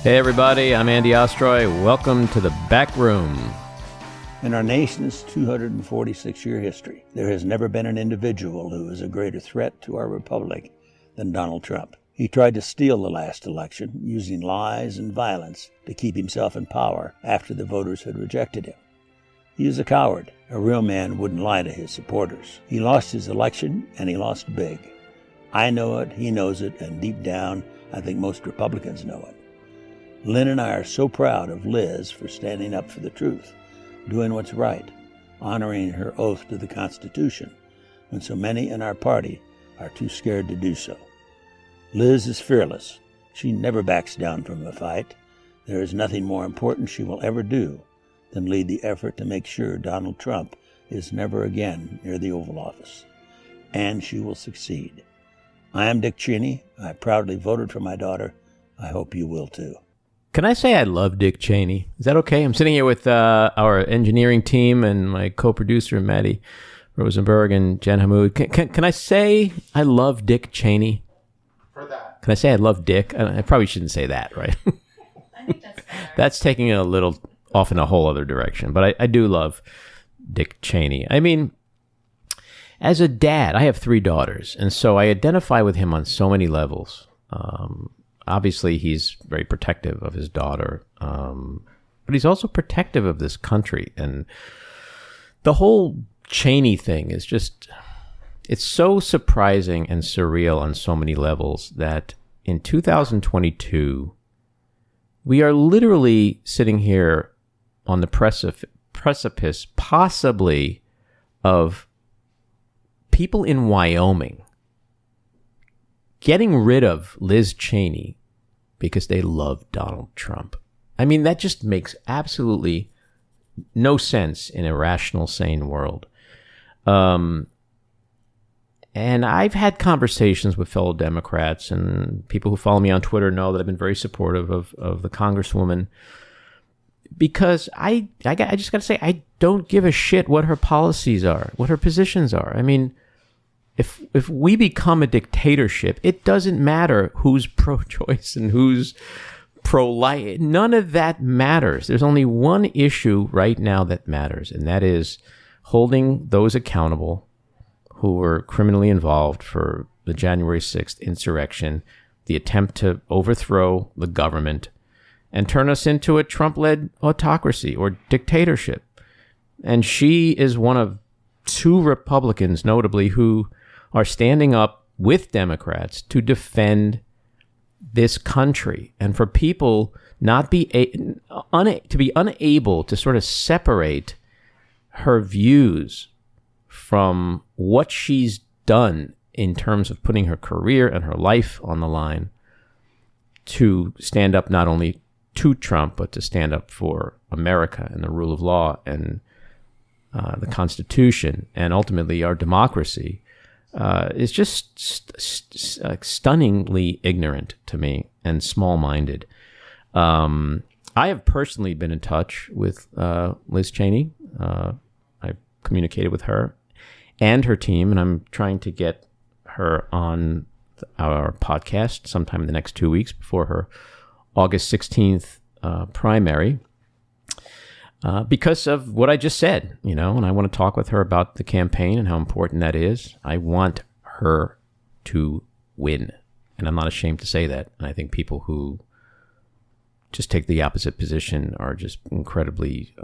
Hey everybody, I'm Andy Ostroy. Welcome to the Back Room. In our nation's 246-year history, there has never been an individual who is a greater threat to our republic than Donald Trump. He tried to steal the last election using lies and violence to keep himself in power after the voters had rejected him. He is a coward. A real man wouldn't lie to his supporters. He lost his election, and he lost big. I know it, he knows it, and deep down, I think most Republicans know it. Lynn and I are so proud of Liz for standing up for the truth, doing what's right, honoring her oath to the Constitution, when so many in our party are too scared to do so. Liz is fearless. She never backs down from a fight. There is nothing more important she will ever do than lead the effort to make sure Donald Trump is never again near the Oval Office. And she will succeed. I am Dick Cheney. I proudly voted for my daughter. I hope you will too. Can I say I love Dick Cheney? Is that okay? I'm sitting here with our engineering team and my co-producer, Maddie Rosenberg and Jen Hammoud. Can I say I love Dick Cheney? For that. Can I say I love Dick? I probably shouldn't say that, right? I think that's better. That's taking it a little off in a whole other direction. But I do love Dick Cheney. I mean, as a dad, I have 3 daughters, and so I identify with him on so many levels. Obviously, he's very protective of his daughter, but he's also protective of this country. And the whole Cheney thing is just, it's so surprising and surreal on so many levels that in 2022, we are literally sitting here on the precipice, possibly, of people in Wyoming getting rid of Liz Cheney because they love Donald Trump. I mean, that just makes absolutely no sense in a rational, sane world. And I've had conversations with fellow Democrats, and people who follow me on Twitter know that I've been very supportive of the Congresswoman, because I just got to say, I don't give a shit what her policies are, what her positions are. I mean, if we become a dictatorship, it doesn't matter who's pro-choice and who's pro-life. None of that matters. There's only one issue right now that matters, and that is holding those accountable who were criminally involved for the January 6th insurrection, the attempt to overthrow the government and turn us into a Trump-led autocracy or dictatorship. And she is one of 2 Republicans, notably, who are standing up with Democrats to defend this country, and for people not to be unable to sort of separate her views from what she's done in terms of putting her career and her life on the line, to stand up not only to Trump, but to stand up for America and the rule of law and the Constitution and ultimately our democracy. Is just stunningly ignorant to me and small-minded. I have personally been in touch with Liz Cheney. I've communicated with her and her team, and I'm trying to get her on our podcast sometime in the next 2 weeks before her August 16th primary. Because of what I just said, and I want to talk with her about the campaign and how important that is. I want her to win, and I'm not ashamed to say that. And I think people who just take the opposite position are just incredibly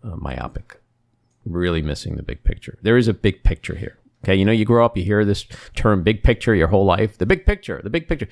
myopic, really missing the big picture. There is a big picture here. Okay, you grow up, you hear this term big picture your whole life. The big picture, the big picture.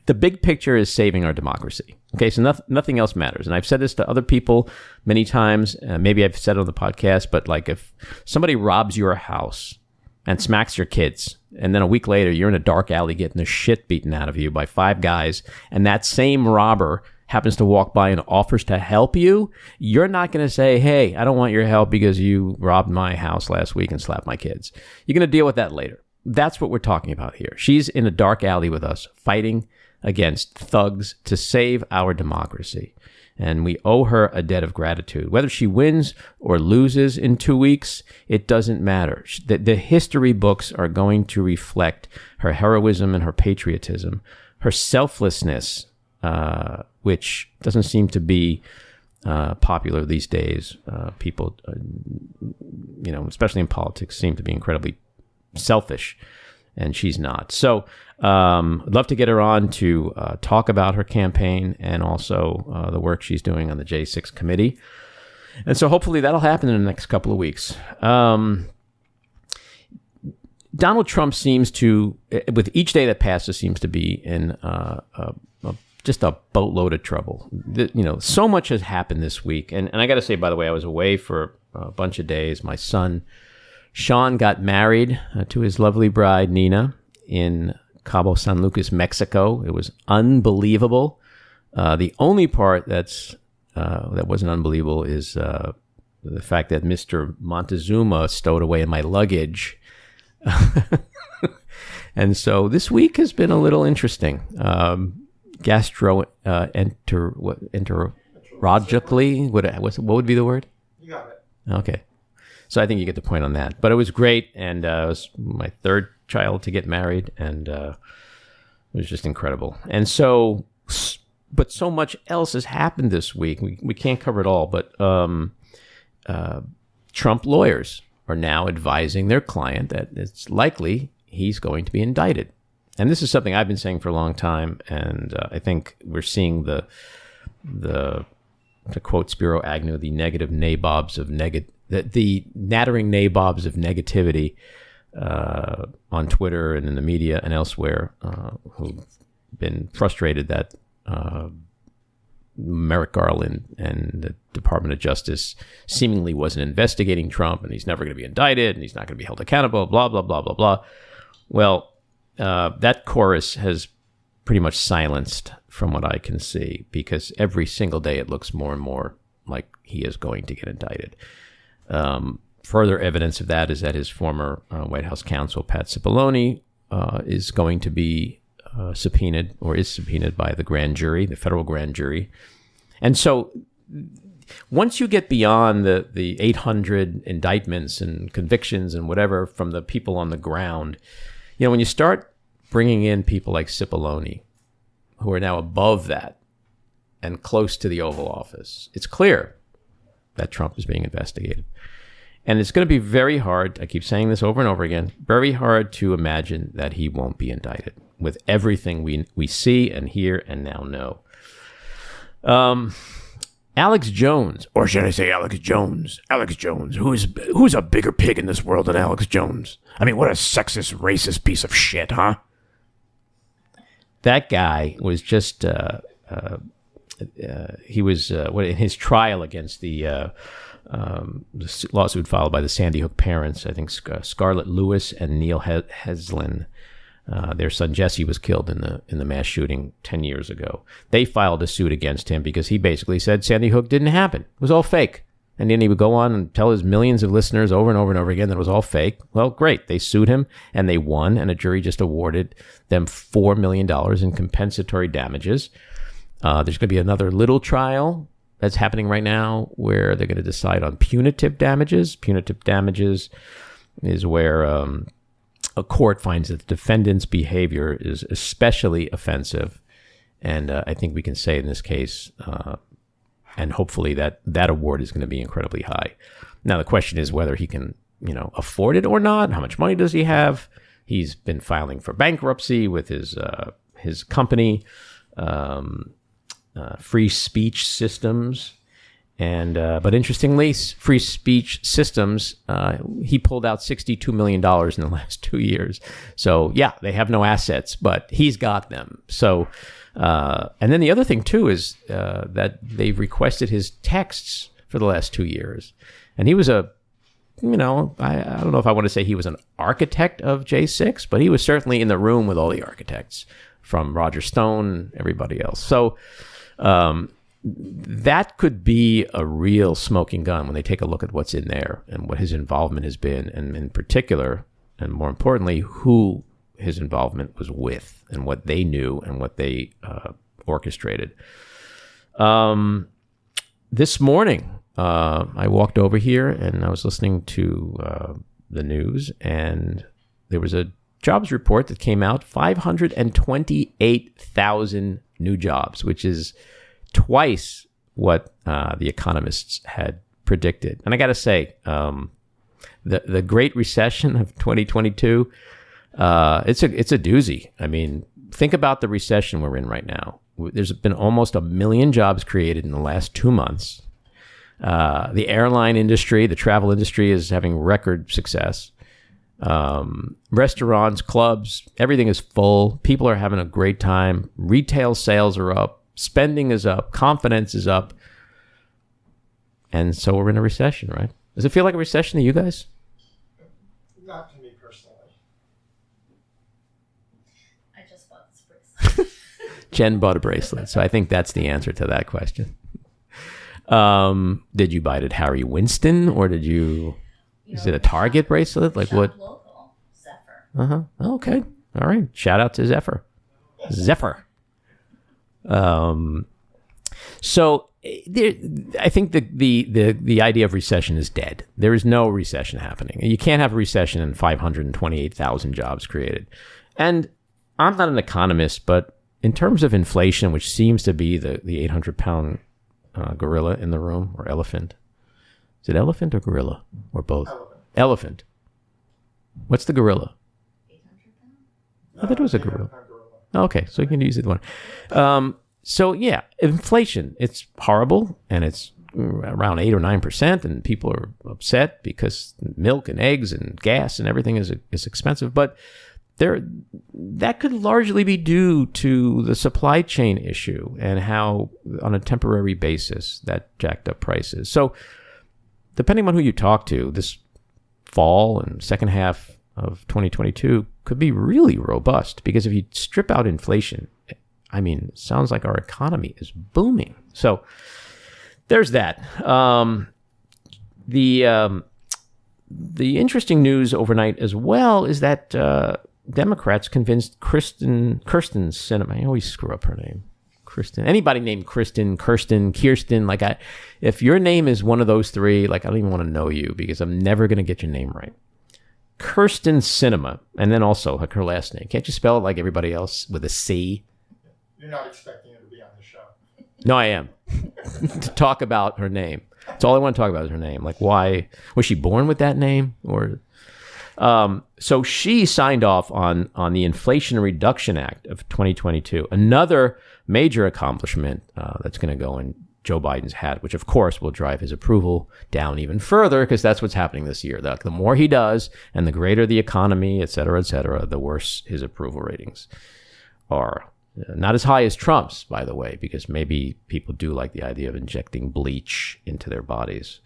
The big picture is saving our democracy. Okay, so nothing else matters. And I've said this to other people many times. Maybe I've said it on the podcast, but like if somebody robs your house and smacks your kids, and then a week later you're in a dark alley getting the shit beaten out of you by 5 guys, and that same robber happens to walk by and offers to help you, you're not going to say, hey, I don't want your help because you robbed my house last week and slapped my kids. You're going to deal with that later. That's what we're talking about here. She's in a dark alley with us, fighting against thugs to save our democracy. And we owe her a debt of gratitude. Whether she wins or loses in 2 weeks, it doesn't matter. The history books are going to reflect her heroism and her patriotism, her selflessness, which doesn't seem to be popular these days. People, especially in politics, seem to be incredibly selfish, and she's not. So I'd love to get her on to talk about her campaign and also the work she's doing on the J6 committee. And so hopefully that'll happen in the next couple of weeks. Donald Trump seems to, with each day that passes, seems to be in just a boatload of trouble. So much has happened this week. And I got to say, by the way, I was away for a bunch of days. My son, Sean, got married to his lovely bride, Nina, in Cabo San Lucas, Mexico. It was unbelievable. The only part that wasn't unbelievable is the fact that Mr. Montezuma stowed away in my luggage. And so this week has been a little interesting. Enterologically, what would be the word? You got it. Okay. So I think you get the point on that. But it was great, and it was my third child to get married, and it was just incredible. And so, but so much else has happened this week. We can't cover it all, but Trump lawyers are now advising their client that it's likely he's going to be indicted. And this is something I've been saying for a long time, and I think we're seeing the to quote Spiro Agnew, the negative nabobs of the nattering nabobs of negativity on Twitter and in the media and elsewhere who've been frustrated that Merrick Garland and the Department of Justice seemingly wasn't investigating Trump, and he's never going to be indicted, and he's not going to be held accountable, blah, blah, blah, blah, blah. Well, that chorus has pretty much silenced from what I can see, because every single day it looks more and more like he is going to get indicted. Further evidence of that is that his former White House counsel, Pat Cipollone, is going to be subpoenaed, or is subpoenaed by the grand jury, the federal grand jury. And so once you get beyond the 800 indictments and convictions and whatever from the people on the ground, when you start bringing in people like Cipollone, who are now above that and close to the Oval Office, it's clear that Trump is being investigated. And it's going to be very hard, I keep saying this over and over again, very hard to imagine that he won't be indicted with everything we see and hear and now know. Alex Jones, or should I say Alex Jones? Alex Jones, who's a bigger pig in this world than Alex Jones? I mean, what a sexist, racist piece of shit, huh? That guy was just, he was, in his trial against the lawsuit filed by the Sandy Hook parents, I think Scarlett Lewis and Neil Heslin, their son Jesse was killed in the mass shooting 10 years ago. They filed a suit against him because he basically said Sandy Hook didn't happen. It was all fake. And then he would go on and tell his millions of listeners over and over and over again that it was all fake. Well, great. They sued him and they won, and a jury just awarded them $4 million in compensatory damages. There's going to be another little trial that's happening right now where they're going to decide on punitive damages. Punitive damages is where a court finds that the defendant's behavior is especially offensive. And I think we can say in this case, and hopefully that award is going to be incredibly high. Now, the question is whether he can, afford it or not. How much money does he have? He's been filing for bankruptcy with his company, Free Speech Systems. And but interestingly, Free Speech Systems, he pulled out $62 million in the last 2 years. So, yeah, they have no assets, but he's got them. So, and then the other thing, too, is that they've requested his texts for the last 2 years. And he was I don't know if I want to say he was an architect of J6, but he was certainly in the room with all the architects, from Roger Stone, everybody else. So, that could be a real smoking gun when they take a look at what's in there and what his involvement has been, and in particular, and more importantly, who his involvement was with and what they knew and what they orchestrated. This morning, I walked over here and I was listening to the news, and there was a jobs report that came out, 528,000 new jobs, which is twice what the economists had predicted. And I got to say, the Great Recession of 2022, it's a doozy. I mean, think about the recession we're in right now. There's been almost 1 million jobs created in the last 2 months. The airline industry, the travel industry is having record success. Restaurants, clubs, everything is full. People are having a great time. Retail sales are up. Spending is up. Confidence is up. And so we're in a recession, right? Does it feel like a recession to you guys? Not to me personally. I just bought this bracelet. Jen bought a bracelet, so I think that's the answer to that question. Did you buy it at Harry Winston, or did you? Is it a Target bracelet? Like what? Local, Zephyr. Okay. All right. Shout out to Zephyr. Zephyr. So I think the idea of recession is dead. There is no recession happening. You can't have a recession and 528,000 jobs created. And I'm not an economist, but in terms of inflation, which seems to be the 800-pound gorilla in the room, or elephant. Is it elephant or gorilla? Or both? Elephant. What's the gorilla? 800 pounds? I thought it was a gorilla. Okay, so you can use either one. So yeah, inflation, it's horrible, and it's around 8 or 9%, and people are upset because milk and eggs and gas and everything is expensive. But that could largely be due to the supply chain issue and how, on a temporary basis, that jacked up prices. So depending on who you talk to, this fall and second half of 2022 could be really robust, because if you strip out inflation, I mean, it sounds like our economy is booming. So there's that. The interesting news overnight as well is that Democrats convinced Kirsten Sinema. I always screw up her name. Kristen. Anybody named Kirsten, like if your name is one of those three, like I don't even want to know you, because I'm never going to get your name right. Kirsten Sinema, and then also like her last name. Can't you spell it like everybody else with a C? You're not expecting her to be on the show. No, I am. To talk about her name. That's all I want to talk about is her name. Like, why was she born with that name? Or so she signed off on the Inflation Reduction Act of 2022, another major accomplishment that's going to go in Joe Biden's hat, which of course will drive his approval down even further, because that's what's happening this year. The more he does, and the greater the economy, et cetera, the worse his approval ratings are. Not as high as Trump's, by the way, because maybe people do like the idea of injecting bleach into their bodies.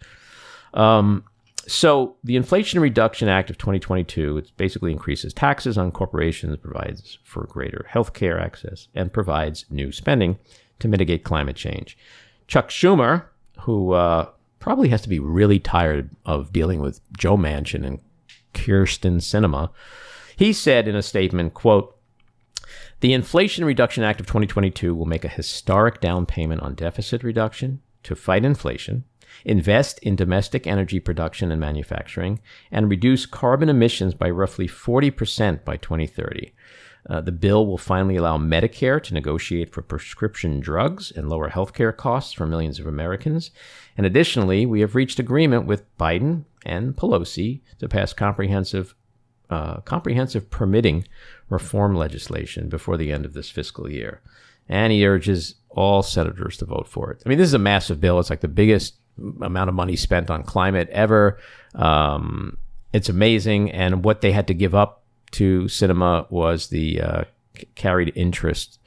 So the Inflation Reduction Act of 2022, it basically increases taxes on corporations, provides for greater healthcare access, and provides new spending to mitigate climate change. Chuck Schumer, who probably has to be really tired of dealing with Joe Manchin and Kirsten Sinema, he said in a statement, quote, "The Inflation Reduction Act of 2022 will make a historic down payment on deficit reduction to fight inflation, invest in domestic energy production and manufacturing, and reduce carbon emissions by roughly 40% by 2030. The bill will finally allow Medicare to negotiate for prescription drugs and lower healthcare costs for millions of Americans. And additionally, we have reached agreement with Biden and Pelosi to pass comprehensive permitting reform legislation before the end of this fiscal year." And he urges all senators to vote for it. I mean, this is a massive bill. It's like the biggest amount of money spent on climate ever. It's amazing. And what they had to give up to Sinema was the carried interest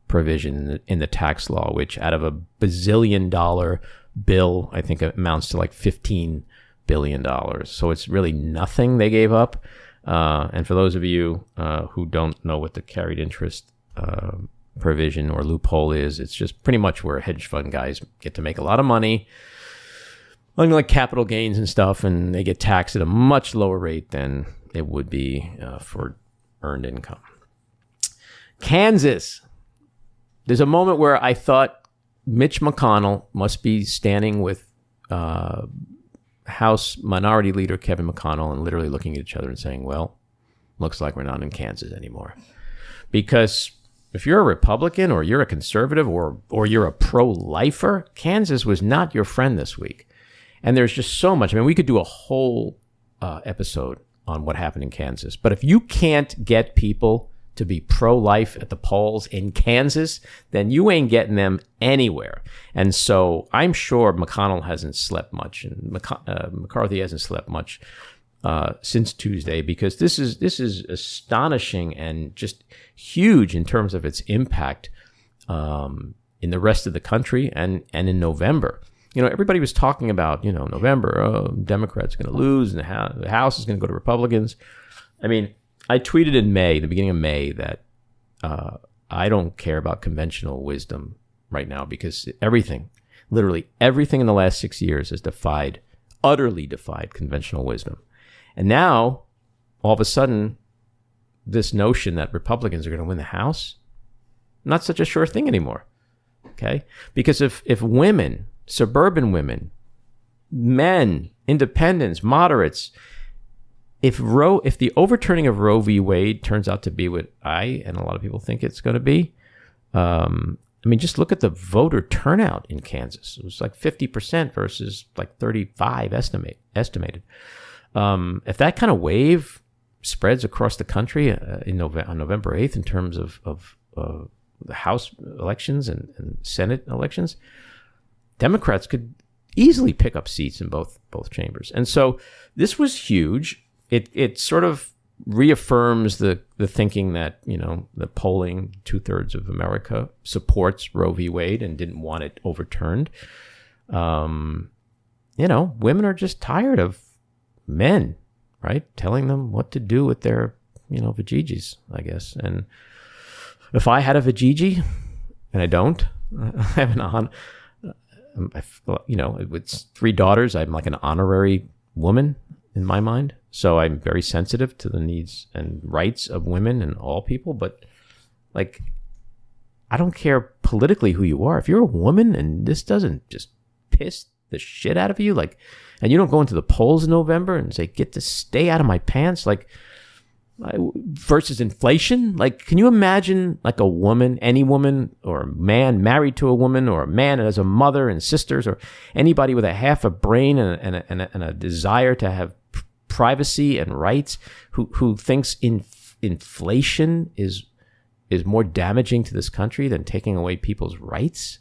provision in the tax law, which out of a $bazillion bill, I think it amounts to like $15 billion. So it's really nothing they gave up. And for those of you who don't know what the carried interest provision or loophole is, it's just pretty much where hedge fund guys get to make a lot of money, like capital gains and stuff, and they get taxed at a much lower rate than it would be for earned income. Kansas. There's a moment where I thought Mitch McConnell must be standing with House Minority Leader Kevin McConnell and literally looking at each other and saying, well, looks like we're not in Kansas anymore. Because if you're a Republican or you're a conservative or you're a pro-lifer, Kansas was not your friend this week. And there's just so much. I mean, we could do a whole episode on what happened in Kansas. But if you can't get people to be pro-life at the polls in Kansas, then you ain't getting them anywhere. And so I'm sure McConnell hasn't slept much, and McCarthy hasn't slept much since Tuesday, because this is astonishing and just huge in terms of its impact in the rest of the country and in November. You know, everybody was talking about, November, Democrats are going to lose and the House is going to go to Republicans. I mean, I tweeted in May, the beginning of May, that I don't care about conventional wisdom right now, because literally everything in the last 6 years has utterly defied conventional wisdom. And now, all of a sudden, this notion that Republicans are going to win the House, not such a sure thing anymore. Okay? Because if women, suburban women, men, independents, moderates, if the overturning of Roe v. Wade turns out to be what I and a lot of people think it's going to be, I mean, just look at the voter turnout in Kansas. It was like 50% versus like 35 estimated. If that kind of wave spreads across the country on November 8th in terms of the House elections and Senate elections, Democrats could easily pick up seats in both chambers. And so this was huge. It sort of reaffirms the thinking that, the polling, 2/3 of America supports Roe v. Wade and didn't want it overturned. Women are just tired of men, right, telling them what to do with their, vajayjays, I guess. And if I had a vajayjay, and I don't, I have with 3 daughters, I'm like an honorary woman in my mind. So I'm very sensitive to the needs and rights of women and all people. But like, I don't care politically who you are. If you're a woman and this doesn't just piss the shit out of you, like, and you don't go into the polls in November and say, get to stay out of my pants, like, versus inflation. Like, can you imagine like a woman, any woman or a man married to a woman, or a man as a mother and sisters, or anybody with a half a brain and a desire to have privacy and rights, who thinks inflation is more damaging to this country than taking away people's rights?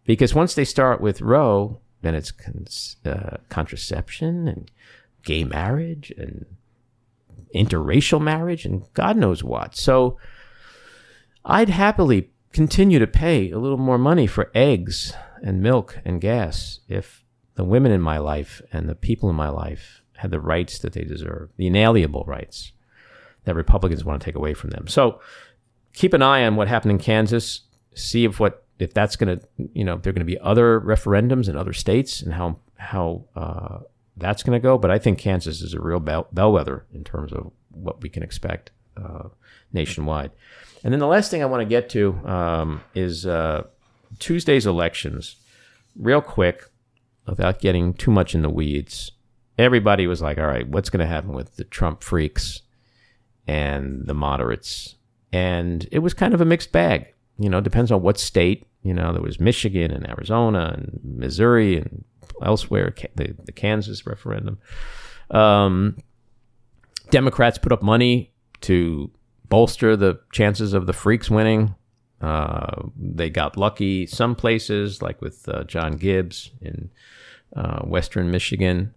Because once they start with Roe, then it's contraception and gay marriage and interracial marriage and God knows what. So I'd happily continue to pay a little more money for eggs and milk and gas if the women in my life and the people in my life had the rights that they deserve, the inalienable rights that Republicans want to take away from them. So keep an eye on what happened in Kansas. See if that's going to, if there are going to be other referendums in other states, and how that's going to go. But I think Kansas is a real bellwether in terms of what we can expect nationwide. And then the last thing I want to get to is Tuesday's elections. Real quick, without getting too much in the weeds, everybody was like, all right, what's going to happen with the Trump freaks and the moderates? And it was kind of a mixed bag. Depends on what state. There was Michigan and Arizona and Missouri and elsewhere, the Kansas referendum. Democrats put up money to bolster the chances of the freaks winning. They got lucky some places, like with John Gibbs in western Michigan.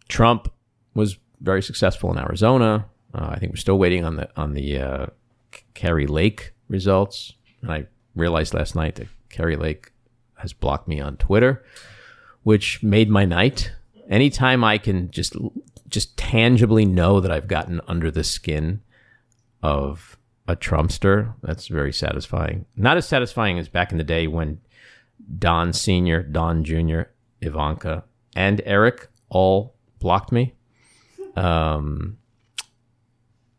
Trump was very successful in Arizona. I think we're still waiting on the Kari Lake results. And I realized last night that Kari Lake has blocked me on Twitter, which made my night. Anytime I can just tangibly know that I've gotten under the skin of a Trumpster, that's very satisfying. Not as satisfying as back in the day when Don Sr., Don Jr., Ivanka, and Eric all blocked me.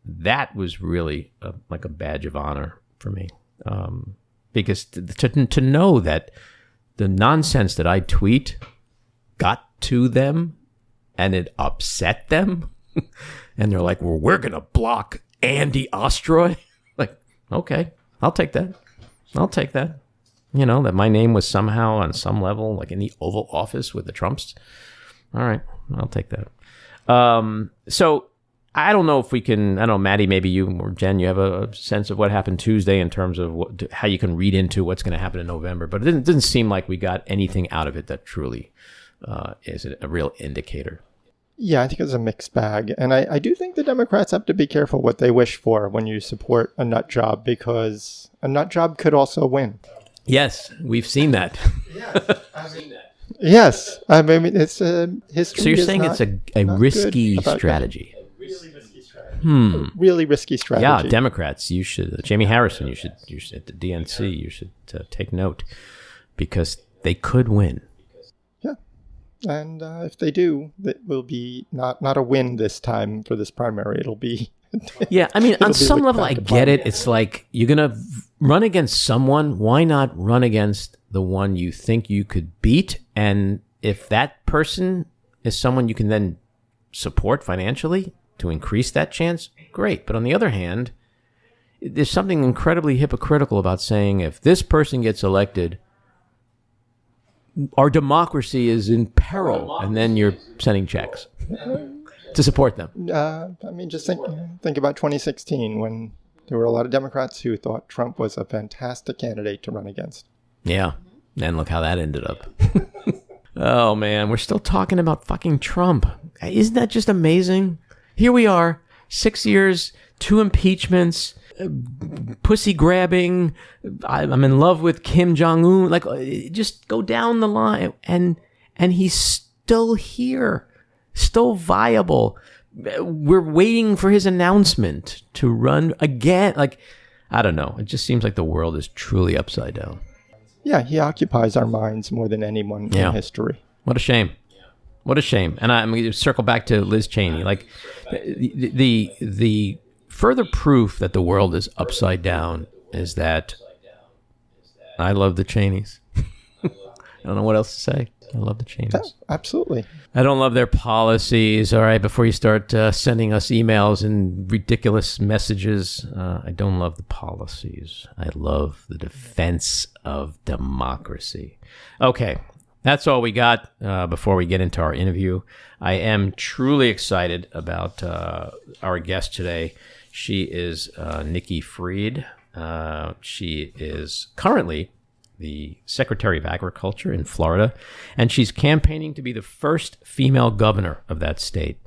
That was really like a badge of honor for me. Because to know that the nonsense that I tweet got to them and it upset them, and they're like, well, we're going to block Andy Ostroy. Like, Okay. I'll take that. That my name was somehow on some level, like in the Oval Office with the Trumps. All right. I'll take that. So I don't know if we can, I don't know, Maddie, maybe you or Jen, you have a sense of what happened Tuesday in terms of how you can read into what's going to happen in November. But it didn't seem like we got anything out of it that truly is a real indicator. Yeah, I think it's a mixed bag. And I do think the Democrats have to be careful what they wish for when you support a nut job, because a nut job could also win. Yes, we've seen that. Yes. I mean, it's history. So you're saying it's a risky strategy? Really risky strategy. Really risky strategy. Yeah, Democrats, you should, Jamie Harrison, you should at the DNC, you should take note, because they could win. Yeah. And if they do, it will be not a win this time for this primary. It'll be... Yeah, I mean, on some level, I get it. It's like, you're going to run against someone. Why not run against the one you think you could beat? And if that person is someone you can then support financially to increase that chance, great. But on the other hand, there's something incredibly hypocritical about saying, if this person gets elected, our democracy is in peril, and then you're sending checks to support them. I mean, just think about 2016, when there were a lot of Democrats who thought Trump was a fantastic candidate to run against. Yeah. And look how that ended up. Oh, man. We're still talking about fucking Trump. Isn't that just amazing? Here we are, 6 years, 2 impeachments, pussy grabbing. I'm in love with Kim Jong-un. Like, just go down the line. And he's still here. Still viable. We're waiting for his announcement to run again. Like, I don't know. It just seems like the world is truly upside down. Yeah, he occupies our minds more than anyone in history. What a shame. What a shame. And I'm going to circle back to Liz Cheney. Like, the further proof that the world is upside down is that I love the Cheneys. I don't know what else to say. I love the Cheneys. Yeah, absolutely. I don't love their policies. All right, before you start sending us emails and ridiculous messages, I don't love the policies. I love the defense of democracy. Okay, that's all we got before we get into our interview. I am truly excited about our guest today. She is Nikki Fried. She is currently the Secretary of Agriculture in Florida, and she's campaigning to be the first female governor of that state.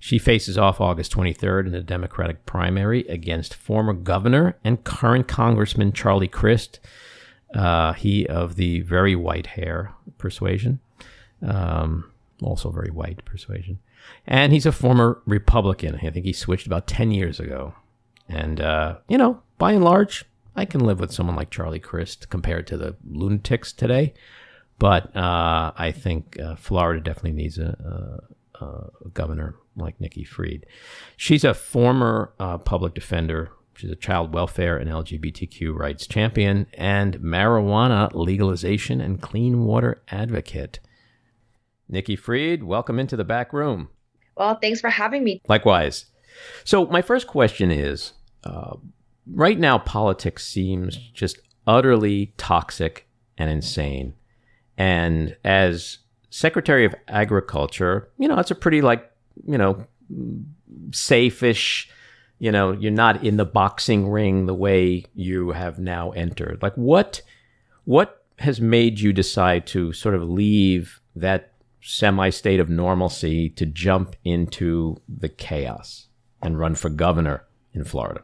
She faces off August 23rd in the Democratic primary against former governor and current Congressman Charlie Crist, he of the very white hair persuasion, also very white persuasion. And he's a former Republican. I think he switched about 10 years ago. And, by and large, I can live with someone like Charlie Crist compared to the lunatics today. But I think Florida definitely needs a governor like Nikki Fried. She's a former public defender. She's a child welfare and LGBTQ rights champion and marijuana legalization and clean water advocate. Nikki Fried, welcome into the back room. Well, thanks for having me. Likewise. So my first question is, right now politics seems just utterly toxic and insane. And as Secretary of Agriculture, it's a pretty safe-ish, you're not in the boxing ring the way you have now entered. Like what has made you decide to sort of leave that semi-state of normalcy to jump into the chaos and run for governor in Florida?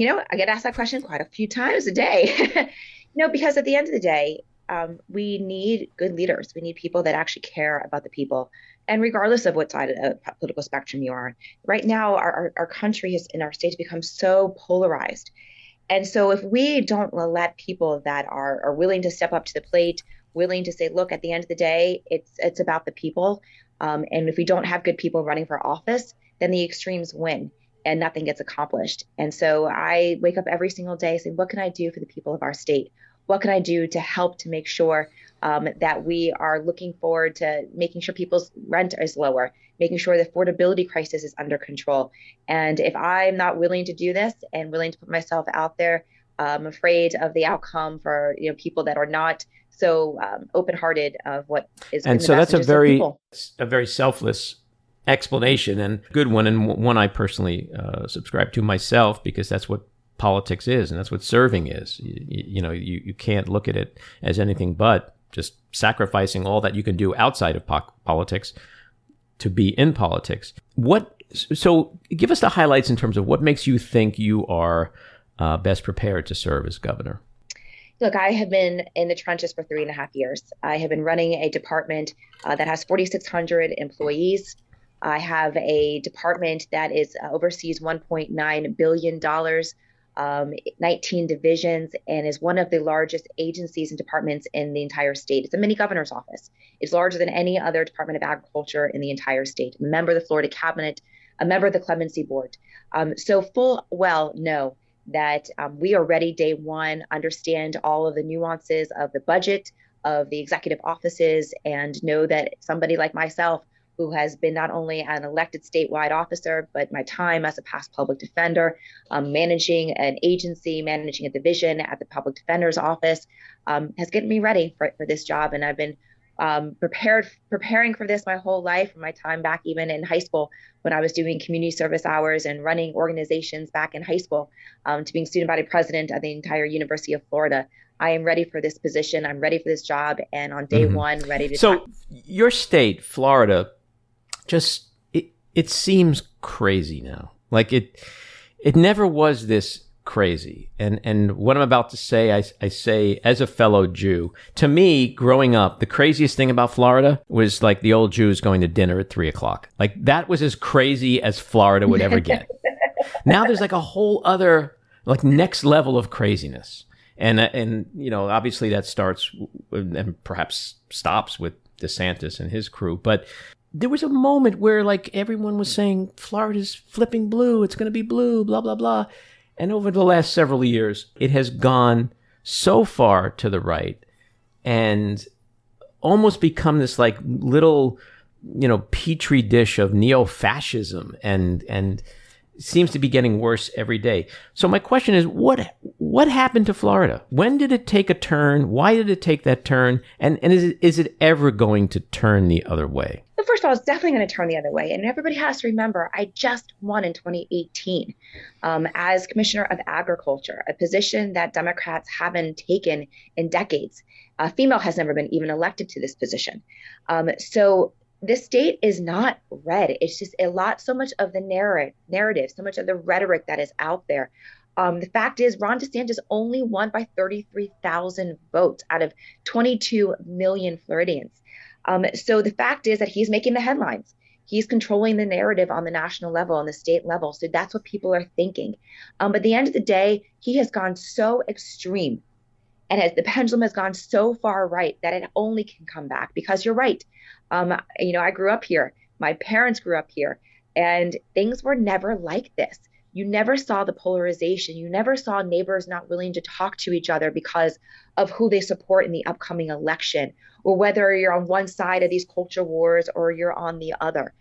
I get asked that question quite a few times a day, because at the end of the day, we need good leaders. We need people that actually care about the people. And regardless of what side of the political spectrum you are, right now, our country in our state has become so polarized. And so if we don't let people that are willing to step up to the plate, willing to say, look, at the end of the day, it's about the people. And if we don't have good people running for office, then the extremes win and nothing gets accomplished. And so I wake up every single day saying, what can I do for the people of our state? What can I do to help to make sure that we are looking forward to making sure people's rent is lower, making sure the affordability crisis is under control. And if I'm not willing to do this and willing to put myself out there, I'm afraid of the outcome for people that are not so open-hearted of what is. And so that's a very selfless explanation, and good one, and one I personally subscribe to myself, because that's what politics is, and that's what serving is. You can't look at it as anything but just sacrificing all that you can do outside of politics to be in politics. So give us the highlights in terms of what makes you think you are best prepared to serve as governor. Look, I have been in the trenches for 3.5 years. I have been running a department that has 4,600 employees. I have a department that oversees $1.9 billion, 19 divisions, and is one of the largest agencies and departments in the entire state. It's a mini governor's office. It's larger than any other Department of Agriculture in the entire state. I'm a member of the Florida Cabinet, a member of the Clemency Board. So full well know that we are ready day one, understand all of the nuances of the budget, of the executive offices, and know that somebody like myself, who has been not only an elected statewide officer, but my time as a past public defender, managing an agency, managing a division at the public defender's office, has gotten me ready for this job. And I've been preparing for this my whole life, from my time back even in high school when I was doing community service hours and running organizations back in high school, to being student body president at the entire University of Florida. I am ready for this position. I'm ready for this job. And on day one, ready to your state, Florida, just it seems crazy now. Like it never was this crazy. And what I'm about to say, I say as a fellow Jew. To me, growing up, the craziest thing about Florida was like the old Jews going to dinner at 3:00. Like that was as crazy as Florida would ever get. Now there's like a whole other like next level of craziness. And obviously that starts and perhaps stops with DeSantis and his crew, but there was a moment where like everyone was saying Florida's flipping blue, it's going to be blue, blah, blah, blah. And over the last several years, it has gone so far to the right and almost become this like little, petri dish of neo-fascism and seems to be getting worse every day. So my question is, what happened to Florida? When did it take a turn? Why did it take that turn? And is it ever going to turn the other way? Well, first of all, it's definitely going to turn the other way. And everybody has to remember, I just won in 2018 as Commissioner of Agriculture, a position that Democrats haven't taken in decades. A female has never been even elected to this position. So this state is not red. It's just so much of the narrative, so much of the rhetoric that is out there. The fact is, Ron DeSantis only won by 33,000 votes out of 22 million Floridians. So the fact is that he's making the headlines. He's controlling the narrative on the national level, on the state level. So that's what people are thinking. But at the end of the day, he has gone so extreme, and the pendulum has gone so far right that it only can come back. Because you're right. I grew up here. My parents grew up here, and things were never like this. You never saw the polarization. You never saw neighbors not willing to talk to each other because of who they support in the upcoming election, or whether you're on one side of these culture wars or you're on the other.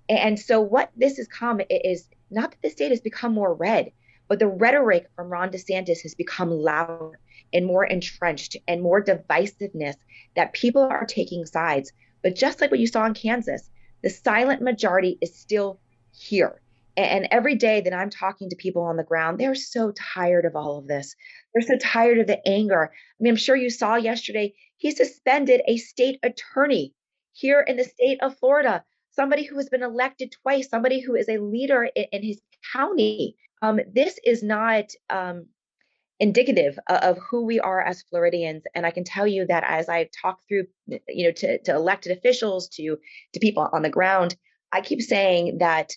And so what this has come is not that the state has become more red, but the rhetoric from Ron DeSantis has become louder and more entrenched and more divisiveness, that people are taking sides. But just like what you saw in Kansas, the silent majority is still here. And every day that I'm talking to people on the ground, they're so tired of all of this. They're so tired of the anger. I mean, I'm sure you saw yesterday, he suspended a state attorney here in the state of Florida, somebody who has been elected twice, somebody who is a leader in his county. This is not indicative of who we are as Floridians. And I can tell you that as I talk through, to elected officials, to people on the ground, I keep saying that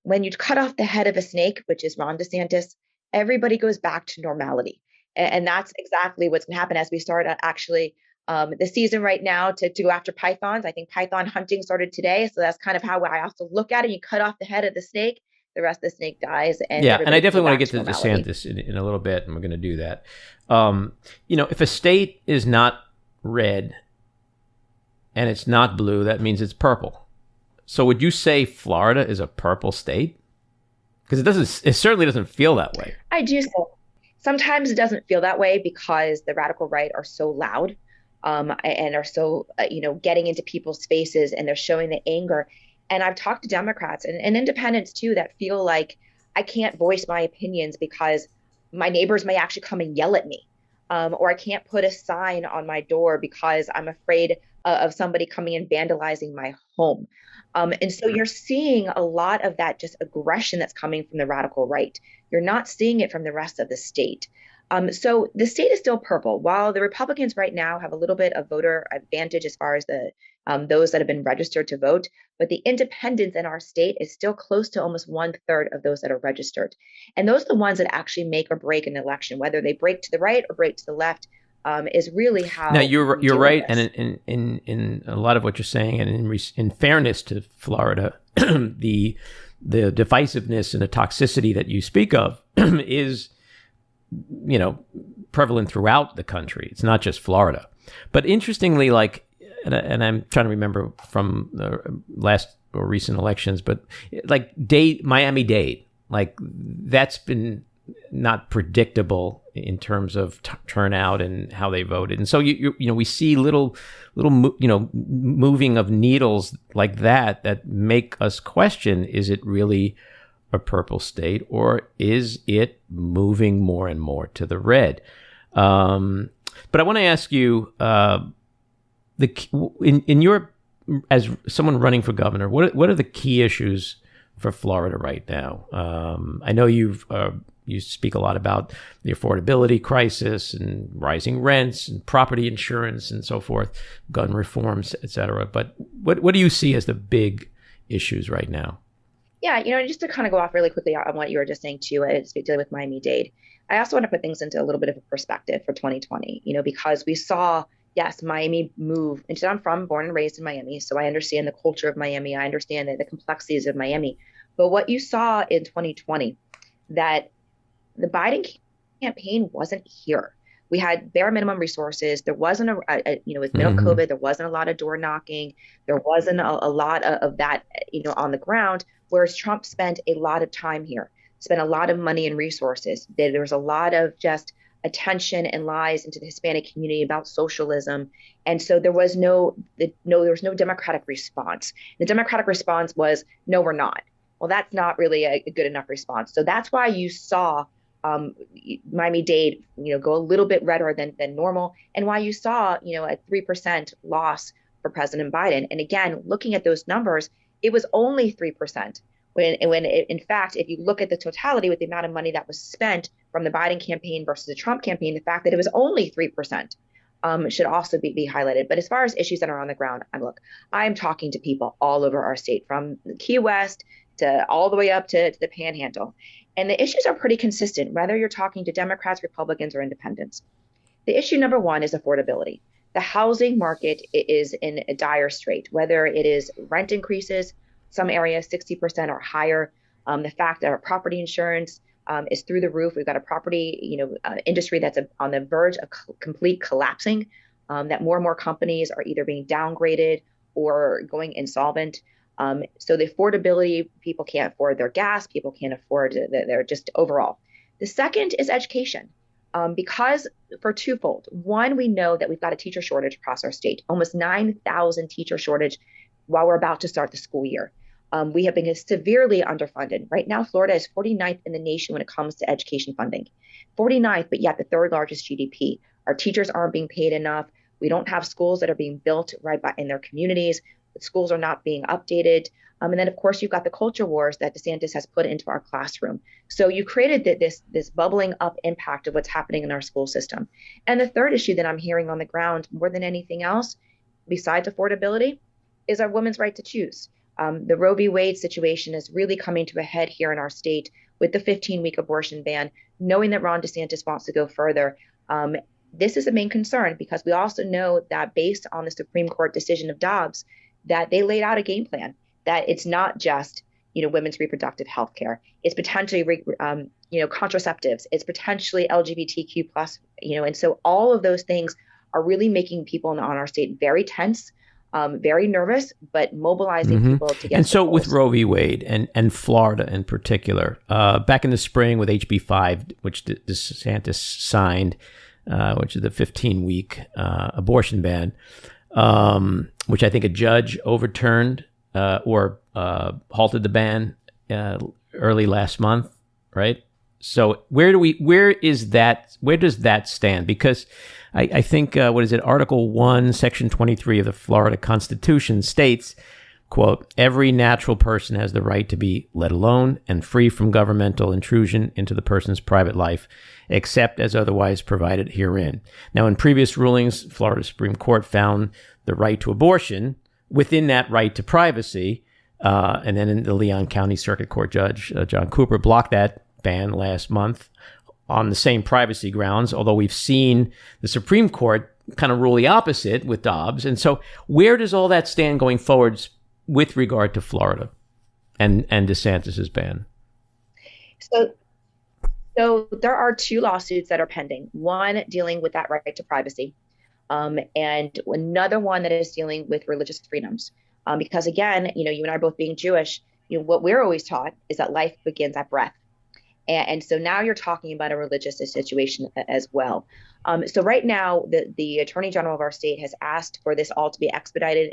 when you cut off the head of a snake, which is Ron DeSantis, everybody goes back to normality. And that's exactly what's going to happen as we start actually the season right now to go after pythons. I think python hunting started today. So that's kind of how I also look at it. You cut off the head of the snake, the rest of the snake dies. And I definitely want to get to DeSantis in a little bit, and we're going to do that. If a state is not red and it's not blue, that means it's purple. So would you say Florida is a purple state? Because it certainly doesn't feel that way. I do. Sometimes it doesn't feel that way because the radical right are so loud and are so, getting into people's faces, and they're showing the anger. And I've talked to Democrats and independents too that feel like I can't voice my opinions because my neighbors may actually come and yell at me. Or I can't put a sign on my door because I'm afraid of somebody coming and vandalizing my home. And so you're seeing a lot of that just aggression that's coming from the radical right. You're not seeing it from the rest of the state. So the state is still purple. While the Republicans right now have a little bit of voter advantage as far as the those that have been registered to vote, but the independents in our state is still close to almost 1/3 of those that are registered. And those are the ones that actually make or break an election, whether they break to the right or break to the left. Is really how. Now you're right, and in a lot of what you're saying, and in fairness to Florida, the divisiveness and the toxicity that you speak of is, prevalent throughout the country. It's not just Florida. But interestingly, and I'm trying to remember from the last or recent elections, but Miami-Dade, that's been not predictable in terms of turnout and how they voted. And so we see little moving of needles like that make us question, is it really a purple state, or is it moving more and more to the red? But I want to ask you, in your, as someone running for governor, what are the key issues for Florida right now? I know you speak a lot about the affordability crisis and rising rents and property insurance and so forth, gun reforms, et cetera. But what do you see as the big issues right now? Yeah, just to kind of go off really quickly on what you were just saying too, dealing with Miami-Dade, I also want to put things into a little bit of a perspective for 2020, because we saw, yes, Miami move. And I'm born and raised in Miami, so I understand the culture of Miami. I understand the complexities of Miami. But what you saw in 2020, that the Biden campaign wasn't here. We had bare minimum resources. There wasn't with middle COVID, there wasn't a lot of door knocking. There wasn't a lot of that, on the ground. Whereas Trump spent a lot of time here, spent a lot of money and resources. There was a lot of just attention and lies into the Hispanic community about socialism. And so there was no Democratic response. The Democratic response was, no, we're not. Well, that's not really a good enough response. So that's why you saw Miami-Dade, go a little bit redder than normal, and why you saw, a 3% loss for President Biden. And again, looking at those numbers, it was only 3%. In fact, if you look at the totality with the amount of money that was spent from the Biden campaign versus the Trump campaign, the fact that it was only 3% should also be highlighted. But as far as issues that are on the ground, I'm talking to people all over our state, from Key West to all the way up to the Panhandle. And the issues are pretty consistent, whether you're talking to Democrats, Republicans, or independents. The issue number one is affordability. The housing market is in a dire strait, whether it is rent increases, some areas 60% or higher. The fact that our property insurance is through the roof. We've got a property industry that's on the verge of complete collapsing, that more and more companies are either being downgraded or going insolvent. So the affordability, people can't afford their gas, people can't afford their just overall. The second is education, because for twofold. One, we know that we've got a teacher shortage across our state, almost 9,000 teacher shortage while we're about to start the school year. We have been severely underfunded. Right now, Florida is 49th in the nation when it comes to education funding. 49th, but yet the third largest GDP. Our teachers aren't being paid enough. We don't have schools that are being built right in their communities. The schools are not being updated. And then, of course, you've got the culture wars that DeSantis has put into our classroom. So you created this bubbling up impact of what's happening in our school system. And the third issue that I'm hearing on the ground more than anything else, besides affordability, is our women's right to choose. The Roe v. Wade situation is really coming to a head here in our state with the 15-week abortion ban, knowing that Ron DeSantis wants to go further. This is a main concern because we also know that based on the Supreme Court decision of Dobbs, that they laid out a game plan, that it's not just, women's reproductive health care. It's potentially, contraceptives. It's potentially LGBTQ plus, and so all of those things are really making people on our state very tense, very nervous, but mobilizing people to get. And so the with polls. Roe v. Wade and Florida in particular, back in the spring with HB 5, which DeSantis signed, which is the 15-week abortion ban, which I think a judge overturned or halted the ban early last month, right? So where does that stand? Because I think, Article 1, Section 23 of the Florida Constitution states, quote, every natural person has the right to be let alone and free from governmental intrusion into the person's private life, except as otherwise provided herein. Now, in previous rulings, Florida Supreme Court found the right to abortion within that right to privacy. And then in the Leon County Circuit Court Judge, John Cooper, blocked that ban last month on the same privacy grounds, although we've seen the Supreme Court kind of rule the opposite with Dobbs. And so where does all that stand going forwards with regard to Florida and DeSantis's ban? So there are two lawsuits that are pending. One dealing with that right to privacy, and another one that is dealing with religious freedoms. Because again, you and I both being Jewish, what we're always taught is that life begins at breath. And so now you're talking about a religious situation as well. So right now, the Attorney General of our state has asked for this all to be expedited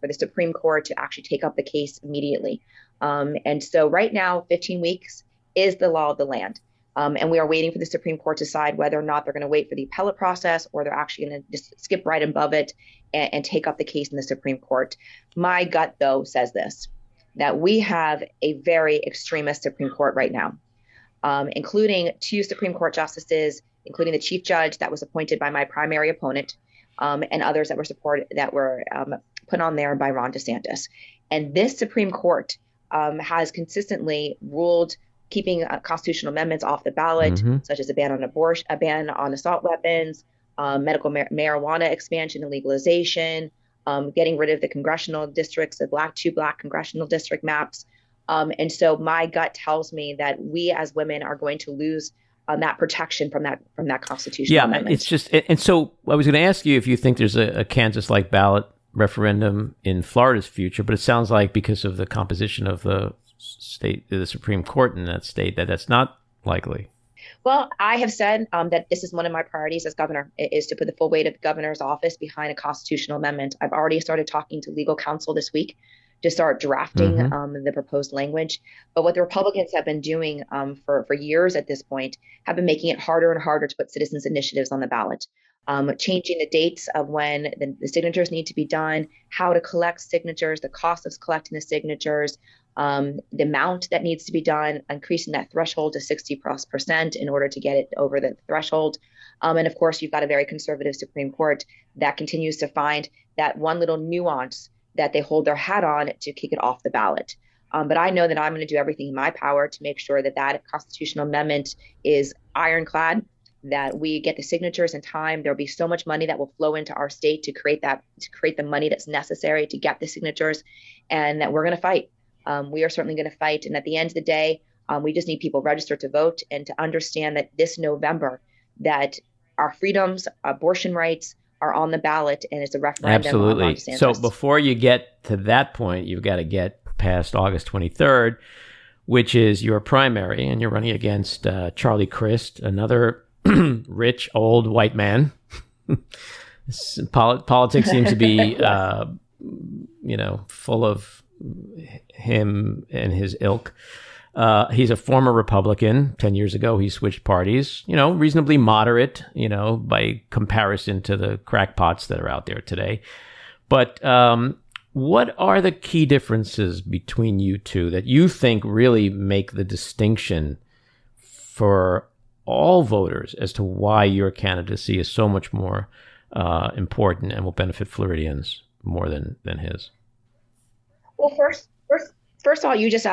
for the Supreme Court to actually take up the case immediately. And so right now, 15 weeks is the law of the land. And we are waiting for the Supreme Court to decide whether or not they're going to wait for the appellate process or they're actually going to just skip right above it and take up the case in the Supreme Court. My gut, though, says this, that we have a very extremist Supreme Court right now. Including two Supreme Court justices, including the chief judge that was appointed by my primary opponent, and others that were put on there by Ron DeSantis. And this Supreme Court has consistently ruled keeping constitutional amendments off the ballot, such as a ban on abortion, a ban on assault weapons, medical marijuana expansion and legalization, getting rid of the congressional districts, the two black congressional district maps. And so my gut tells me that we as women are going to lose that protection from that constitutional amendment. It's just, and so I was going to ask you if you think there's a Kansas-like ballot referendum in Florida's future, but it sounds like because of the composition of the state, the Supreme Court in that state, that's not likely. Well, I have said that this is one of my priorities as governor, is to put the full weight of the governor's office behind a constitutional amendment. I've already started talking to legal counsel this week to start drafting the proposed language. But what the Republicans have been doing for years at this point have been making it harder and harder to put citizens' initiatives on the ballot, changing the dates of when the signatures need to be done, how to collect signatures, the cost of collecting the signatures, the amount that needs to be done, increasing that threshold to 60%+ in order to get it over the threshold. And of course, you've got a very conservative Supreme Court that continues to find that one little nuance that they hold their hat on to kick it off the ballot. But I know that I'm going to do everything in my power to make sure that constitutional amendment is ironclad, that we get the signatures in time. There'll be so much money that will flow into our state to create the money that's necessary to get the signatures, and that we're going to fight. We are certainly going to fight. And at the end of the day, we just need people registered to vote and to understand that this November, that our freedoms, abortion rights, are on the ballot, and it's a referendum. Absolutely. On Ron DeSantis. So before you get to that point, you've got to get past August 23rd, which is your primary, and you're running against Charlie Crist, another rich old white man. Politics seems to be, full of him and his ilk. He's a former Republican. 10 years ago, he switched parties, reasonably moderate, by comparison to the crackpots that are out there today. But what are the key differences between you two that you think really make the distinction for all voters as to why your candidacy is so much more important and will benefit Floridians more than his? Well, First of all, you just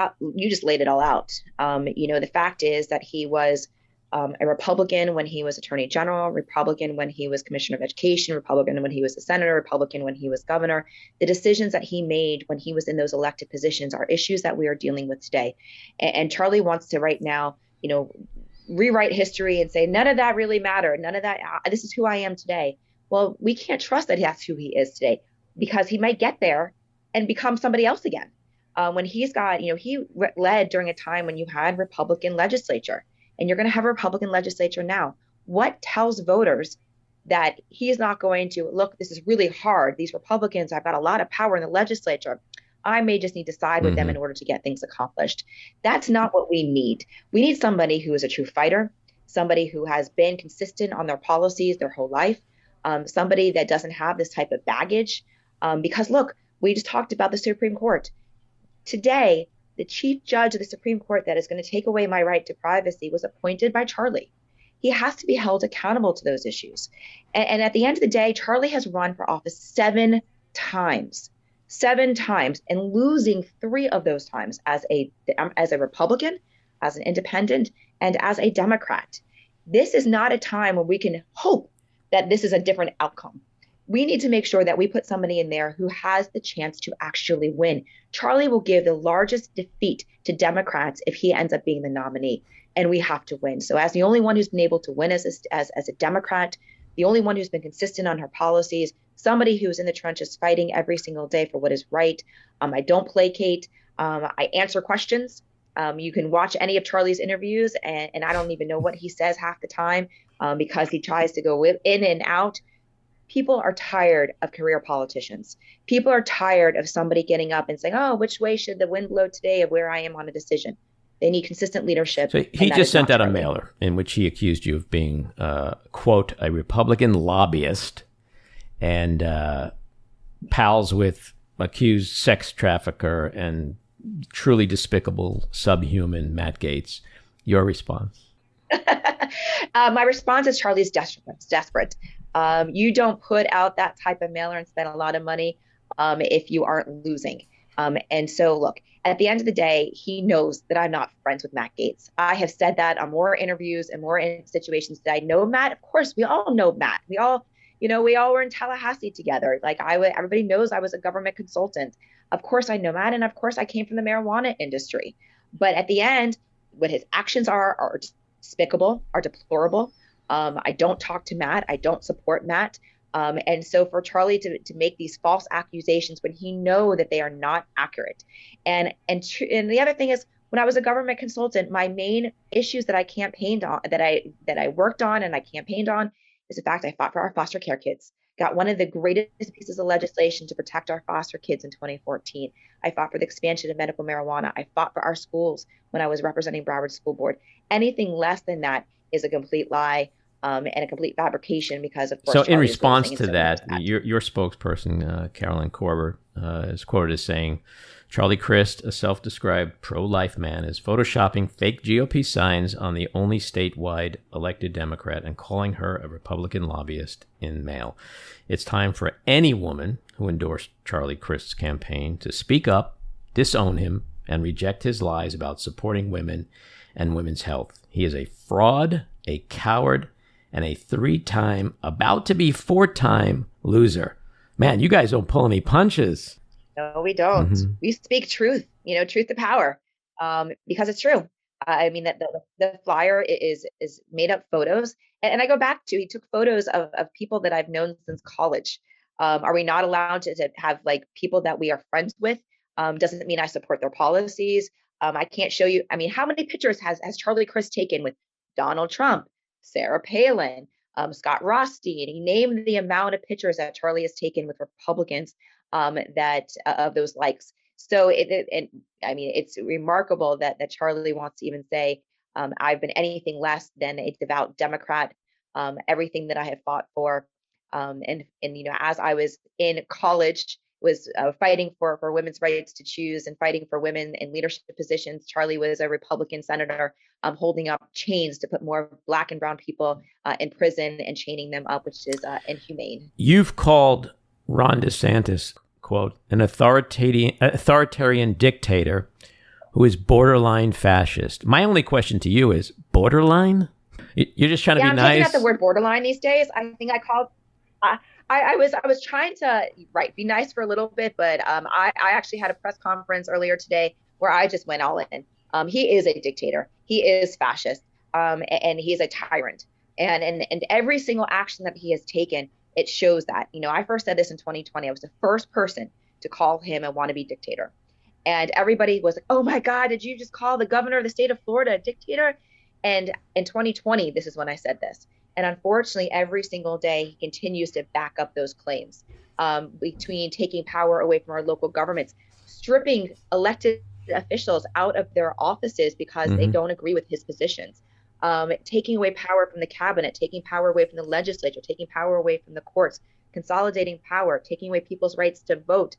laid it all out. The fact is that he was a Republican when he was Attorney General, Republican when he was Commissioner of Education, Republican when he was a senator, Republican when he was governor. The decisions that he made when he was in those elected positions are issues that we are dealing with today. And Charlie wants to right now, rewrite history and say, none of that really mattered. None of that. This is who I am today. Well, we can't trust that that's who he is today, because he might get there and become somebody else again. When he's got, he led during a time when you had Republican legislature, and you're going to have a Republican legislature now. What tells voters that he's not going to, look, this is really hard. These Republicans have got a lot of power in the legislature. I may just need to side with them in order to get things accomplished. That's not what we need. We need somebody who is a true fighter, somebody who has been consistent on their policies their whole life, somebody that doesn't have this type of baggage. Because look, we just talked about the Supreme Court. Today, the chief judge of the Supreme Court that is going to take away my right to privacy was appointed by Charlie. He has to be held accountable to those issues. And at the end of the day, Charlie has run for office 7 times, and losing 3 of those times as a Republican, as an independent, and as a Democrat. This is not a time when we can hope that this is a different outcome. We need to make sure that we put somebody in there who has the chance to actually win. Charlie will give the largest defeat to Democrats if he ends up being the nominee, and we have to win. So as the only one who's been able to win as a Democrat, the only one who's been consistent on her policies, somebody who's in the trenches fighting every single day for what is right. I don't placate. I answer questions. You can watch any of Charlie's interviews, and I don't even know what he says half the time because he tries to go in and out. People are tired of career politicians. People are tired of somebody getting up and saying, oh, which way should the wind blow today of where I am on a decision? They need consistent leadership. So he just sent out a mailer in which he accused you of being, quote, a Republican lobbyist and pals with accused sex trafficker and truly despicable subhuman Matt Gaetz. Your response? My response is Charlie's desperate. You don't put out that type of mailer and spend a lot of money if you aren't losing. And so, look, at the end of the day, he knows that I'm not friends with Matt Gaetz. I have said that on more interviews and more in situations that I know Matt. Of course, we all know Matt. We all were in Tallahassee together. Everybody knows I was a government consultant. Of course, I know Matt, and of course, I came from the marijuana industry. But at the end, what his actions are despicable, are deplorable. I don't talk to Matt. I don't support Matt. And so for Charlie to make these false accusations when he know that they are not accurate. And the other thing is, when I was a government consultant, my main issues that I campaigned on, that I worked on and I campaigned on, is the fact I fought for our foster care kids. Got one of the greatest pieces of legislation to protect our foster kids in 2014. I fought for the expansion of medical marijuana. I fought for our schools when I was representing Broward School Board. Anything less than that is a complete lie. And a complete fabrication, because of course. So in response to that, your spokesperson, Carolyn Corber, is quoted as saying, Charlie Crist, a self-described pro-life man, is photoshopping fake GOP signs on the only statewide elected Democrat and calling her a Republican lobbyist in mail. It's time for any woman who endorsed Charlie Crist's campaign to speak up, disown him, and reject his lies about supporting women and women's health. He is a fraud, a coward, and a 3-time, about to be 4-time loser. Man, you guys don't pull any punches. No, we don't. Mm-hmm. We speak truth, truth to power, because it's true. I mean, that the flyer is made up photos. And I go back to, he took photos of people that I've known since college. Are we not allowed to have people that we are friends with? Doesn't mean I support their policies. I can't show you. I mean, how many pictures has Charlie Crist taken with Donald Trump, Sarah Palin, Scott Rothstein? He named the amount of pictures that Charlie has taken with Republicans that of those likes. So it's remarkable that Charlie wants to even say I've been anything less than a devout Democrat. Everything that I have fought for, and as I was in college, was fighting for women's rights to choose and fighting for women in leadership positions. Charlie was a Republican senator holding up chains to put more Black and brown people in prison and chaining them up, which is inhumane. You've called Ron DeSantis, quote, an authoritarian dictator who is borderline fascist. My only question to you is, borderline? You're just trying to be nice? I'm taking out the word borderline these days. I think I called... I was trying to be nice for a little bit, but I actually had a press conference earlier today where I just went all in. He is a dictator. He is fascist, and he is a tyrant. And every single action that he has taken it shows that. I first said this in 2020. I was the first person to call him a wannabe dictator. And everybody was like, oh my God, did you just call the governor of the state of Florida a dictator? And in 2020, this is when I said this. And unfortunately, every single day, he continues to back up those claims, between taking power away from our local governments, stripping elected officials out of their offices because they don't agree with his positions, taking away power from the cabinet, taking power away from the legislature, taking power away from the courts, consolidating power, taking away people's rights to vote,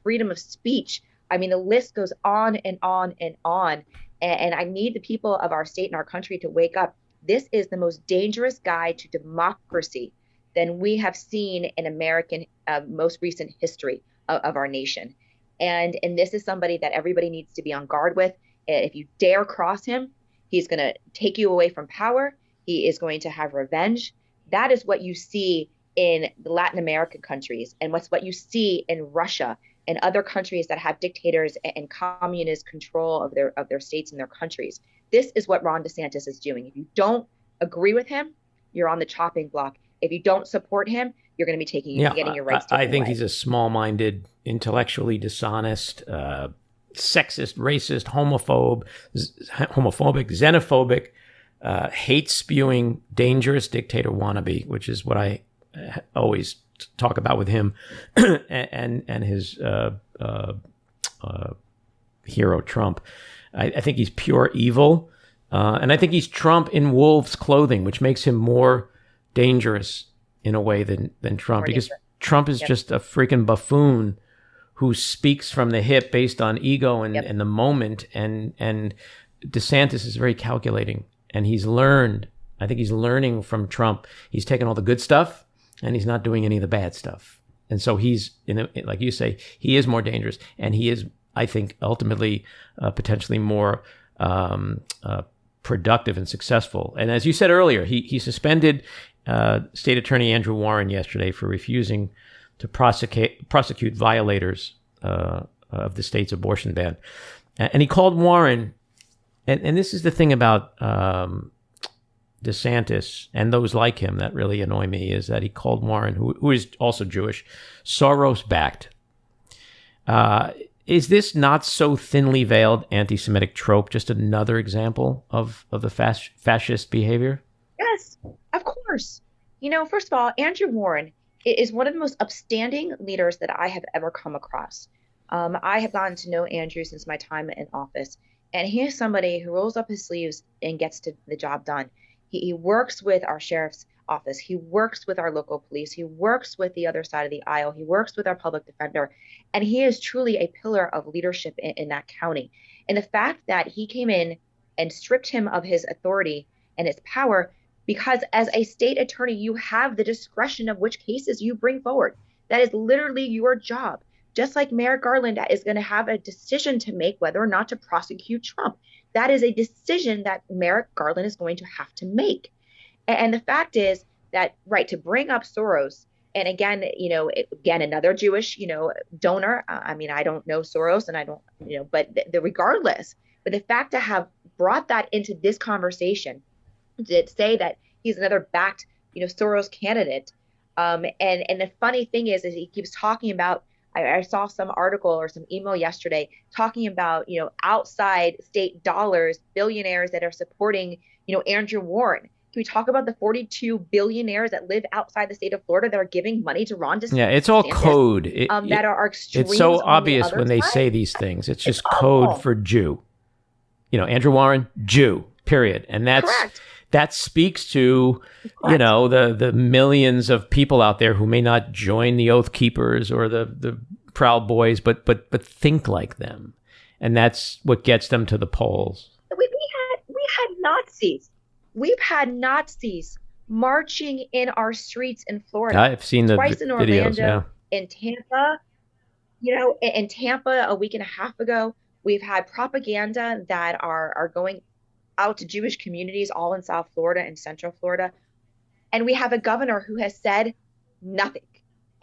freedom of speech. I mean, the list goes on and on and on. And I need the people of our state and our country to wake up. This is the most dangerous guide to democracy than we have seen in American most recent history of our nation. And this is somebody that everybody needs to be on guard with. If you dare cross him, he's going to take you away from power. He is going to have revenge. That is what you see in the Latin American countries, and what you see in Russia and other countries that have dictators and communist control of their states and their countries. This is what Ron DeSantis is doing. If you don't agree with him, you're on the chopping block. If you don't support him, you're going to be getting your rights taken I think away. he's a small-minded, intellectually dishonest, sexist, racist, homophobic, xenophobic, hate-spewing, dangerous dictator wannabe, which is what I always talk about with him and his hero Trump. I think he's pure evil, and I think he's Trump in wolf's clothing, which makes him more dangerous in a way than Trump, because Trump is just a freaking buffoon who speaks from the hip based on ego and the moment, and DeSantis is very calculating, and he's learned. I think he's learning from Trump. He's taken all the good stuff, and he's not doing any of the bad stuff. And so he's, like you say, he is more dangerous, and he is, I think, ultimately potentially more productive and successful. And as you said earlier, he suspended State Attorney Andrew Warren yesterday for refusing to prosecute violators of the state's abortion ban. And he called Warren, and this is the thing about DeSantis and those like him that really annoy me, is that he called Warren, who is also Jewish, Soros-backed. Is this not so thinly veiled anti-Semitic trope just another example of the fascist behavior? Yes, of course. First of all, Andrew Warren is one of the most upstanding leaders that I have ever come across. I have gotten to know Andrew since my time in office, and he is somebody who rolls up his sleeves and gets the job done. He works with our sheriff's office. He works with our local police. He works with the other side of the aisle. He works with our public defender. And he is truly a pillar of leadership in that county. And the fact that he came in and stripped him of his authority and his power, because as a state attorney, you have the discretion of which cases you bring forward. That is literally your job. Just like Merrick Garland is going to have a decision to make whether or not to prosecute Trump. That is a decision that Merrick Garland is going to have to make. And the fact is that, right, to bring up Soros, and again, another Jewish, donor. I mean, I don't know Soros, and I don't, but regardless, but the fact to have brought that into this conversation, to say that he's another backed, Soros candidate. And the funny thing is he keeps talking about, I saw some article or some email yesterday talking about, outside state dollars, billionaires that are supporting, Andrew Warren. Can we talk about the 42 billionaires that live outside the state of Florida that are giving money to Ron DeSantis? Yeah, it's all code. That are extremes. It's so obvious when they say these things. It's just code for Jew. Andrew Warren, Jew, period. And that's correct. That speaks to, the millions of people out there who may not join the Oath Keepers or the Proud Boys, but think like them. And that's what gets them to the polls. We had Nazis. We've had Nazis marching in our streets in Florida. I've seen the twice in videos, Orlando, in Tampa. In Tampa a week and a half ago, we've had propaganda that are going out to Jewish communities all in South Florida and Central Florida. And we have a governor who has said nothing,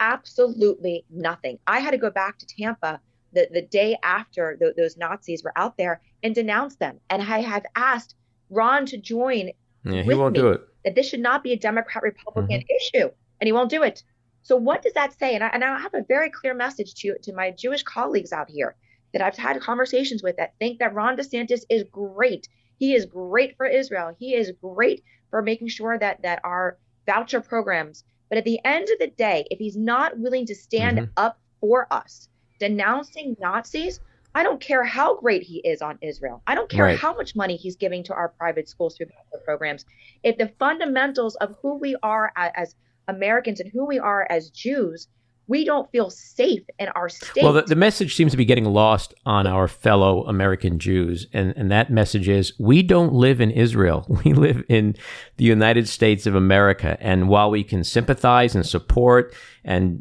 absolutely nothing. I had to go back to Tampa the day after those Nazis were out there and denounce them. And I have asked Ron to join. Yeah, he won't do it. That this should not be a Democrat-Republican issue. and he won't do it. So what does that say? And I have a very clear message to my Jewish colleagues out here that I've had conversations with that think that Ron DeSantis is great. He is great for Israel. He is great for making sure that our voucher programs. But at the end of the day, if he's not willing to stand up for us, denouncing Nazis, I don't care how great he is on Israel. I don't care how much money he's giving to our private schools through the programs. If the fundamentals of who we are as Americans and who we are as Jews, we don't feel safe in our state. Well, the message seems to be getting lost on our fellow American Jews. And that message is, we don't live in Israel. We live in the United States of America. And while we can sympathize and support and,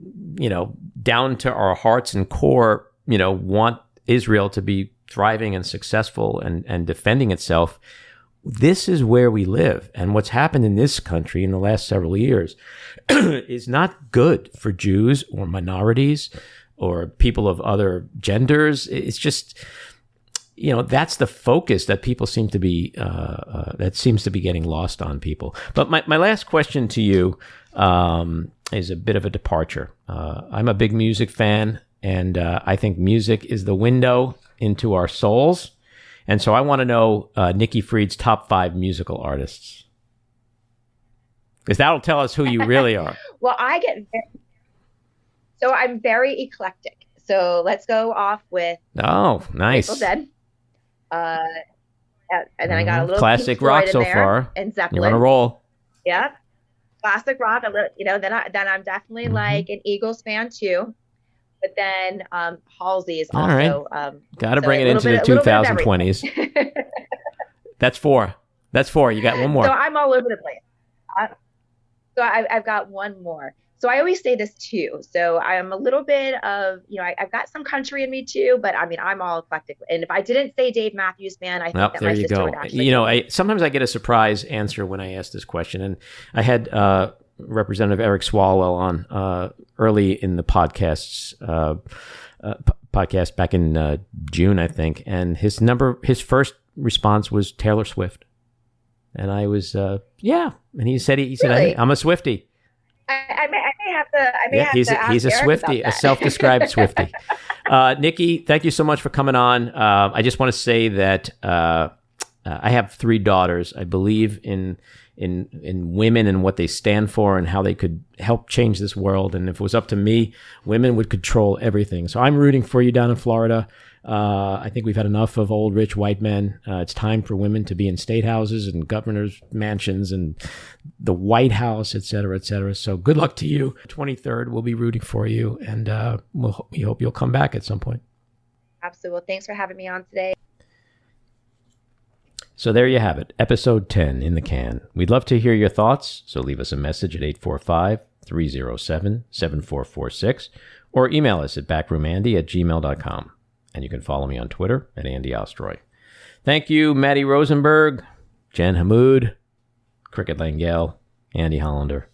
down to our hearts and core, want Israel to be thriving and successful and defending itself, this is where we live. And what's happened in this country in the last several years is not good for Jews or minorities or people of other genders. It's just, that's the focus that people seem to be, that seems to be getting lost on people. But my last question to you is a bit of a departure. I'm a big music fan, and I think music is the window into our souls. And so I want to know Nikki Fried's top 5 musical artists, because that'll tell us who you really are. Well, I'm very eclectic. So let's go off with nice. Grateful Dead. And then I got a little classic Pink Floyd rock in so there, far. and Zeppelin. You're on a roll. Yeah, classic rock. A little, then I'm definitely like an Eagles fan too. But then Halsey is also got to bring it into the 2020s. That's 4. You got one more. So I'm all over the place. So I've got one more. So I always say this too. So I'm a little bit of, I've got some country in me too, but I mean, I'm all eclectic. And if I didn't say Dave Matthews Band, I think that my sister would actually. Sometimes I get a surprise answer when I ask this question. And I had Representative Eric Swalwell on early in the podcast back in June, I think. And his first response was Taylor Swift. And I was, yeah. And he said, Really? I'm a Swiftie. I may have to. He's a Swiftie, a self-described Swiftie. Nikki, thank you so much for coming on. I just want to say that I have 3 daughters. I believe in women and what they stand for and how they could help change this world. And if it was up to me, women would control everything. So I'm rooting for you down in Florida. I think we've had enough of old rich white men. It's time for women to be in state houses and governors' mansions and the White House, et cetera, et cetera. So good luck to you. 23rd, we'll be rooting for you, and we hope you'll come back at some point. Absolutely. Well, thanks for having me on today. So there you have it, episode 10 in the can. We'd love to hear your thoughts, so leave us a message at 845-307-7446 or email us at backroomandy@gmail.com. And you can follow me on Twitter at Andy Ostroy. Thank you, Maddie Rosenberg, Jen Hammoud, Cricket Lengyel, Andy Hollander,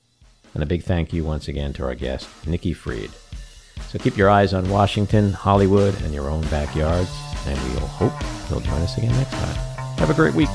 and a big thank you once again to our guest, Nikki Fried. So keep your eyes on Washington, Hollywood, and your own backyards, and we'll hope you'll join us again next time. Have a great week.